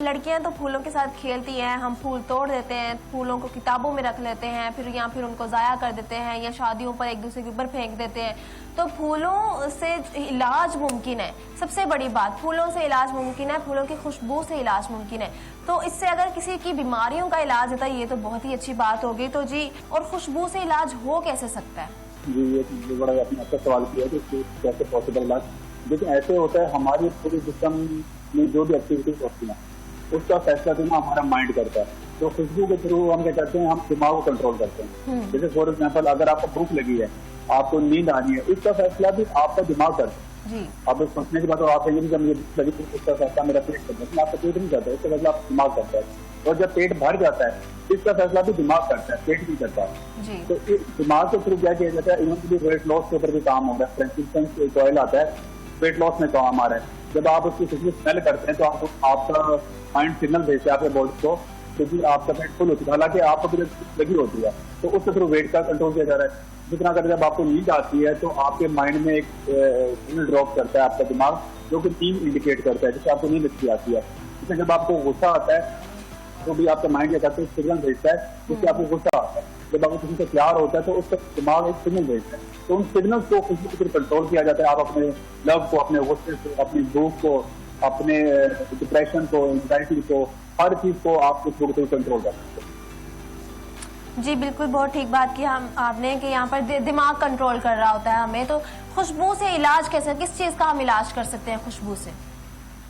लड़कियां तो फूलों के साथ खेलती हैं, हम फूल तोड़ देते हैं, फूलों को किताबों में रख लेते हैं, फिर उनको ज़ाया कर देते हैं या शादियों पर एक दूसरे के ऊपर फेंक देते हैं। तो फूलों से इलाज मुमकिन है। सबसे बड़ी बात, फूलों से इलाज मुमकिन है, फूलों की खुशबू से इलाज मुमकिन है। तो इससे अगर किसी की बीमारियों का इलाज होता है ये तो बहुत ही अच्छी बात होगी। तो जी, और खुशबू से इलाज हो कैसे सकता है? जी, ये बड़ा आपने अच्छा सवाल किया कि कैसे पॉसिबल इलाज। देखिए, ऐसे होता है, हमारी पूरी सिस्टम में जो भी एक्टिविटीज होती हैं उसका फैसला देना हमारा माइंड करता है। तो खुशबू के थ्रू हम क्या करते हैं, हम दिमाग को कंट्रोल करते हैं। जैसे फॉर एग्जाम्पल, अगर आपको भूख लगी है, आपको नींद आ रही है, इसका फैसला भी आपका दिमाग करता है। आप सोचने के बाद आप कहेंगे जब मुझे भूख लगी तो इसका फैसला मेरा पेट करता है, लेकिन आपका पेट नहीं करता है, इसका फैसला आपका दिमाग करता है। और जब पेट भर जाता है इसका फैसला भी दिमाग करता है, पेट नहीं करता है। तो दिमाग के थ्रू क्या किया जाता है, इवन वेट लॉस के ऊपर भी काम हो रहा है। फ्रेंकिंसन एक ऑयल आता है, वेट लॉस में काम आ रहा है। जब आप उसकी खुशबू स्मेल करते हैं तो आपका माइंड सिग्नल भेजता है आपके बॉडी को, क्योंकि आपका पेट फुल होती है, हालांकि आपको भी लगी होती है, तो उसके थ्रू वेट का कंट्रोल किया जा रहा है। जितना कर जब आपको नींद आती है तो आपके माइंड में एक सिग्नल ड्रॉप करता है आपका दिमाग, जो कि नींद इंडिकेट करता है, जिससे आपको नींद अच्छी आती है। इसमें जब आपको गुस्सा आता है तो भी आपका माइंड क्या करता है, सिग्नल भेजता है जिससे आपको गुस्सा आता है। जब आपको किसी से प्यार होता है तो उसका दिमाग एक सिग्नल भेजता है। तो उन सिग्नल्स को खुशबू के कंट्रोल किया जाता है। आप अपने लव को, अपने गुस्से को, अपनी भूख को, अपने डिप्रेशन को, एंजाइटी को, हर चीज को आप खुशबू के कंट्रोल कर सकते हैं। जी बिल्कुल, बहुत ठीक बात की आपने कि यहाँ पर दिमाग कंट्रोल कर रहा होता है हमें। तो खुशबू से इलाज कैसे, किस चीज का हम इलाज कर सकते हैं खुशबू से?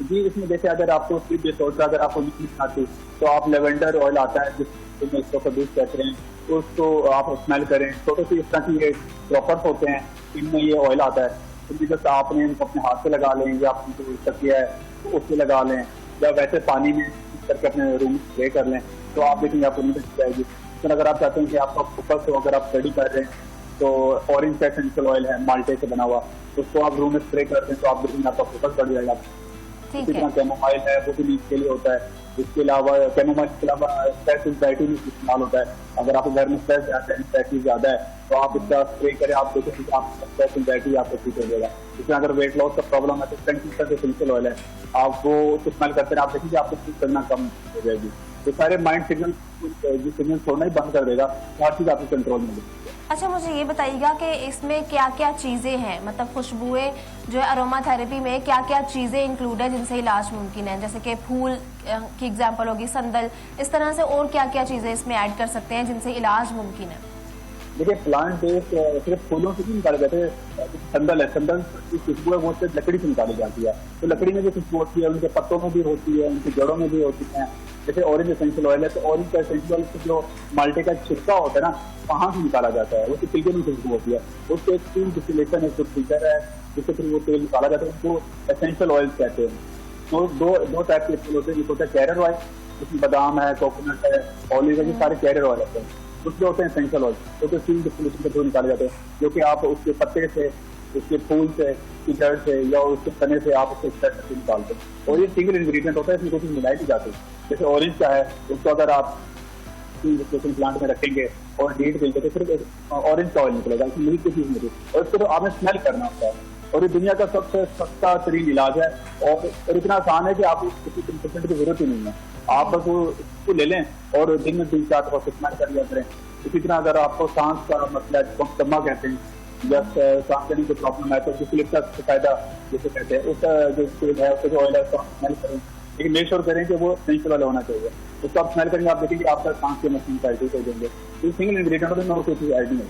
जी, इसमें जैसे अगर आपको स्लीप डिसऑर्डर, अगर आपको नींद नहीं आती तो आप लेवेंडर ऑयल आता है जिसमें इसको प्रोड्यूस करते हैं, तो उसको आप स्मेल करें। छोटे से इस तरह की ये ड्रॉपर्स होते हैं, इनमें ये ऑयल आता है। तो बस आपने इनको अपने हाथ से लगा लें या आपने तकिया है तो उससे लगा लें, या वैसे पानी में करके अपने रूम में स्प्रे कर लें, तो आप देखेंगे आपको नींद अच्छी आएगी। लेकिन अगर आप चाहते हैं कि आपका फोकस हो, अगर आप स्टडी कर रहे हैं तो ऑरेंज का एसेंशियल ऑयल है माल्टे से बना हुआ, उसको आप रूम में स्प्रे करते हैं तो आप देखेंगे आपका फोकस बढ़ जाएगा। जितना कैमोमाइल है वो भी नींद के लिए होता है। इसके अलावा कैमोमाइल के अलावा स्ट्रेस एंजाइटी में इस्तेमाल होता है। अगर आपके घर में स्ट्रेस ज्यादा है, एंजाइटी ज्यादा है, तो आप इसका स्प्रे करें, आप देखें कि आपका स्ट्रेस एंजाइटी आपको ठीक हो जाएगा। इसमें अगर वेट लॉस का प्रॉब्लम है तो फ्रेंकिंसन एसेंशियल ऑयल है, आप वो इस्तेमाल करते हैं, आप देखेंगे आपको ठीक करना कम हो जाएगी। तो सारे माइंड सिग्नल छोड़ना ही बंद कर देगा, हर चीज आपके कंट्रोल में होगी। अच्छा, मुझे ये बताइएगा कि इसमें क्या क्या चीजें हैं, मतलब खुशबुएं जो है अरोमा थेरेपी में क्या क्या चीजें इंक्लूड है जिनसे इलाज मुमकिन है? जैसे कि फूल की एग्जांपल होगी, संदल, इस तरह से और क्या क्या चीजें इसमें ऐड कर सकते हैं जिनसे इलाज मुमकिन है? देखिए, प्लांट बेस्ड सिर्फ फूलों से भी निकाले जाते हैं। संदल है, संदल की खुशबू है वो सिर्फ लकड़ी से निकाली जाती है। तो लकड़ी में भी खुशबू होती है, उनके पत्तों में भी होती है, उनकी जड़ों में भी होती है। जैसे ऑरेंज एसेंशियल ऑयल है, तो ऑरेंज का एसेंशियल ऑयल जो माल्टे का छिलका होता है ना, वहां से निकाला जाता है, उसके छिलके में खुशबू होती है। उसके एक स्टीम डिस्टिलेशन है, फिल्टर है, जिससे फिर वो तेल निकाला जाता है, उसको एसेंशियल ऑयल कहते हैं। तो दो टाइप के तेल होते हैं। एक होता है कैरियर ऑयल, जिसमें बादाम है, कोकोनट है, ऑलिव है, ये सारे कैरियर ऑयल होते हैं। दूसरे होते हैं एसेंशियल ऑयल, तो स्टीम डिस्टिलेशन के थ्रू निकाले जाते हैं, जो कि आप उसके पत्ते से, उसके फूल से, उसकी जड़ से या उसके तने से आप उसको एक्सट्रैक्ट करके निकालते हैं। और ये सिंगल इंग्रेडिएंट होता है, इसमें कुछ मिलाई नहीं जाती। जैसे ऑरेंज का है, उसको अगर आप प्लांट में रखेंगे और हीट देंगे तो सिर्फ ऑरेंज का ऑयल निकलेगा, इसमें मिल्क की चीज मिलेगी। और इसको तो आपने स्मेल करना होता है। और ये दुनिया का सबसे सस्ता तरीन इलाज है, और इतना आसान है कि आपको किसी कंसल्टेंट की जरूरत ही नहीं है। आप बस उसको ले लें और दिन में 3-4 दफा स्मेल कर लिया करें। इसी तरह अगर आपको सांस का मसला है, दम्मा कहते हैं, या सांस लेने की प्रॉब्लम है, तो जिसका फायदा जिसे कहते हैं, उसका जो तेल है, उसका जो ऑयल है, उसको स्मेल करें, लेकिन मेक श्योर करें कि वो नेचुरल वाला होना चाहिए। उसको आप स्मेल करेंगे, आप देखेंगे आपका सांस के मशीन का ठीक हो जाएंगे। तो सिंगल इंग्रेडिएंट में कोई चीज ऐड नहीं है।